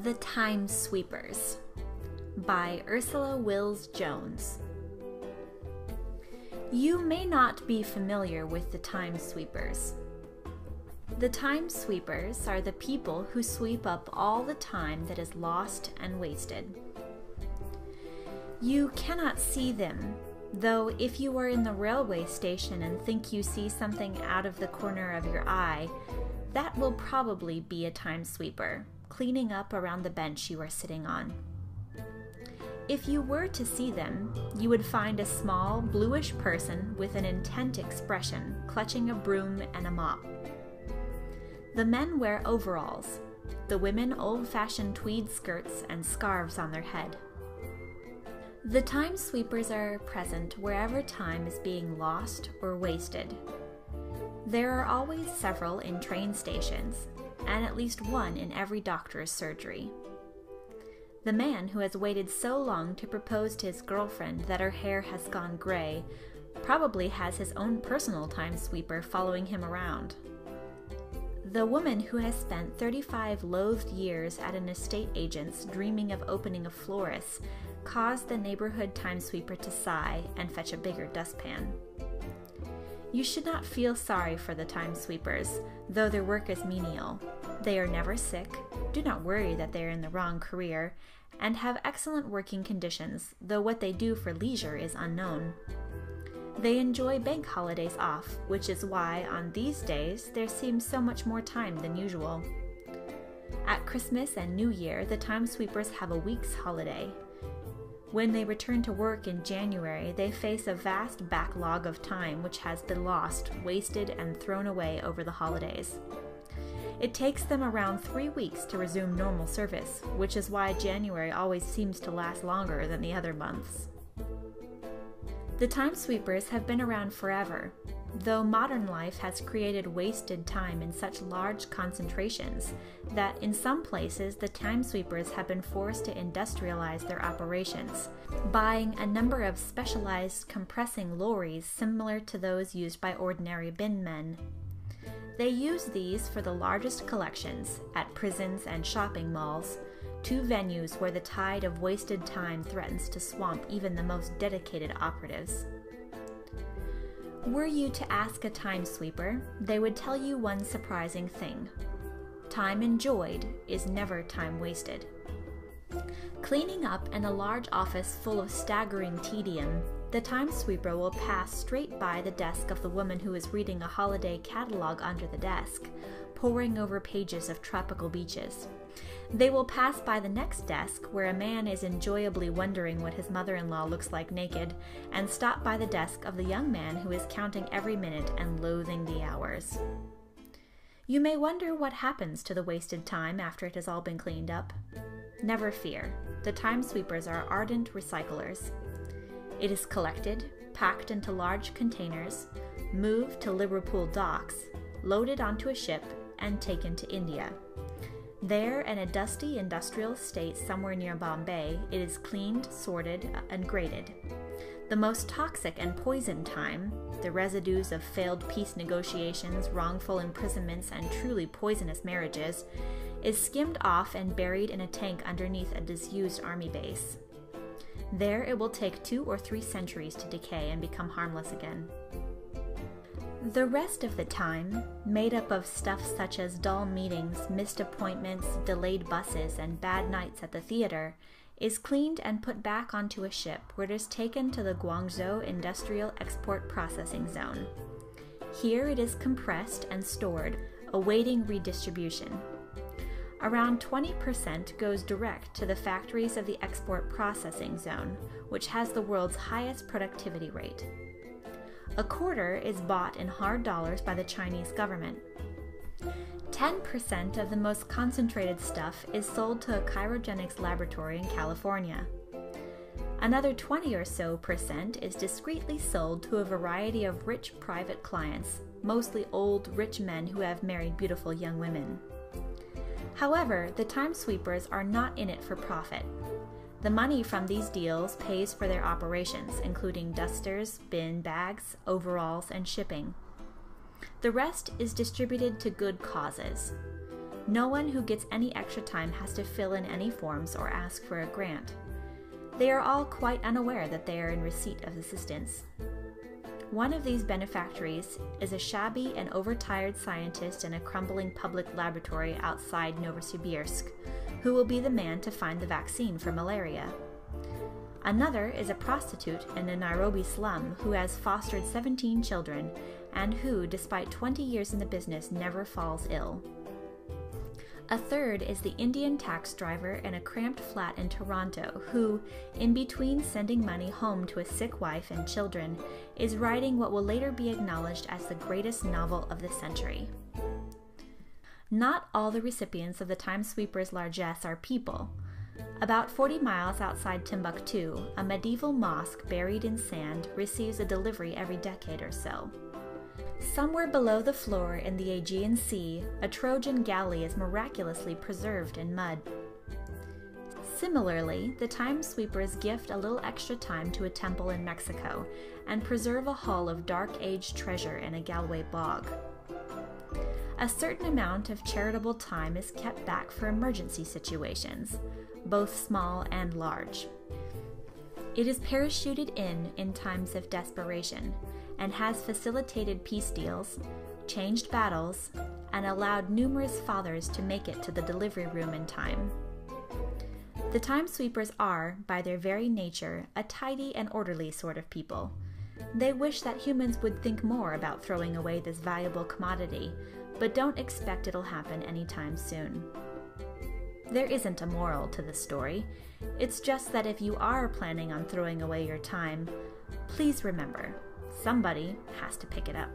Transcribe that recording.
The Time Sweepers by Ursula Wills Jones. You may not be familiar with the time sweepers. The time sweepers are the people who sweep up all the time that is lost and wasted. You cannot see them, though if you are in the railway station and think you see something out of the corner of your eye, that will probably be a time sweeper, cleaning up around the bench you are sitting on. If you were to see them, you would find a small, bluish person with an intent expression, clutching a broom and a mop. The men wear overalls, the women old-fashioned tweed skirts and scarves on their head. The time sweepers are present wherever time is being lost or wasted. There are always several in train stations, and at least one in every doctor's surgery. The man who has waited so long to propose to his girlfriend that her hair has gone gray probably has his own personal time sweeper following him around. The woman who has spent 35 loathed years at an estate agent's dreaming of opening a florist caused the neighborhood time sweeper to sigh and fetch a bigger dustpan. You should not feel sorry for the time sweepers, though their work is menial. They are never sick, do not worry that they are in the wrong career, and have excellent working conditions, though what they do for leisure is unknown. They enjoy bank holidays off, which is why on these days there seems so much more time than usual. At Christmas and New Year, the time sweepers have a week's holiday. When they return to work in January, they face a vast backlog of time which has been lost, wasted, and thrown away over the holidays. It takes them around 3 weeks to resume normal service, which is why January always seems to last longer than the other months. The time sweepers have been around forever, though modern life has created wasted time in such large concentrations that in some places the time sweepers have been forced to industrialize their operations, buying a number of specialized compressing lorries similar to those used by ordinary bin men. They use these for the largest collections at prisons and shopping malls, two venues where the tide of wasted time threatens to swamp even the most dedicated operatives. Were you to ask a time sweeper, they would tell you one surprising thing. Time enjoyed is never time wasted. Cleaning up in a large office full of staggering tedium, the time sweeper will pass straight by the desk of the woman who is reading a holiday catalog under the desk, poring over pages of tropical beaches. They will pass by the next desk where a man is enjoyably wondering what his mother-in-law looks like naked, and stop by the desk of the young man who is counting every minute and loathing the hours. You may wonder what happens to the wasted time after it has all been cleaned up. Never fear, the time sweepers are ardent recyclers. It is collected, packed into large containers, moved to Liverpool docks, loaded onto a ship, and taken to India. There, in a dusty industrial estate somewhere near Bombay, it is cleaned, sorted, and graded. The most toxic and poisoned time, the residues of failed peace negotiations, wrongful imprisonments, and truly poisonous marriages, is skimmed off and buried in a tank underneath a disused army base. There it will take 2 or 3 centuries to decay and become harmless again. The rest of the time, made up of stuff such as dull meetings, missed appointments, delayed buses, and bad nights at the theater, is cleaned and put back onto a ship where it is taken to the Guangzhou Industrial Export Processing Zone. Here it is compressed and stored, awaiting redistribution. Around 20% goes direct to the factories of the Export Processing Zone, which has the world's highest productivity rate. A quarter is bought in hard dollars by the Chinese government. 10% of the most concentrated stuff is sold to a cryogenics laboratory in California. Another 20 or so % is discreetly sold to a variety of rich private clients, mostly old, rich men who have married beautiful young women. However, the time sweepers are not in it for profit. The money from these deals pays for their operations, including dusters, bin bags, overalls, and shipping. The rest is distributed to good causes. No one who gets any extra time has to fill in any forms or ask for a grant. They are all quite unaware that they are in receipt of assistance. One of these benefactories is a shabby and overtired scientist in a crumbling public laboratory outside Novosibirsk, who will be the man to find the vaccine for malaria. Another is a prostitute in a Nairobi slum who has fostered 17 children and who, despite 20 years in the business, never falls ill. A third is the Indian tax driver in a cramped flat in Toronto who, in between sending money home to a sick wife and children, is writing what will later be acknowledged as the greatest novel of the century. Not all the recipients of the Time Sweeper's largesse are people. About 40 miles outside Timbuktu, a medieval mosque buried in sand receives a delivery every decade or so. Somewhere below the floor in the Aegean Sea, a Trojan galley is miraculously preserved in mud. Similarly, the Time Sweepers gift a little extra time to a temple in Mexico and preserve a hull of Dark Age treasure in a Galway bog. A certain amount of charitable time is kept back for emergency situations, both small and large. It is parachuted in times of desperation, and has facilitated peace deals, changed battles, and allowed numerous fathers to make it to the delivery room in time. The Time Sweepers are, by their very nature, a tidy and orderly sort of people. They wish that humans would think more about throwing away this valuable commodity, but don't expect it'll happen anytime soon. There isn't a moral to this story. It's just that if you are planning on throwing away your time, please remember, somebody has to pick it up.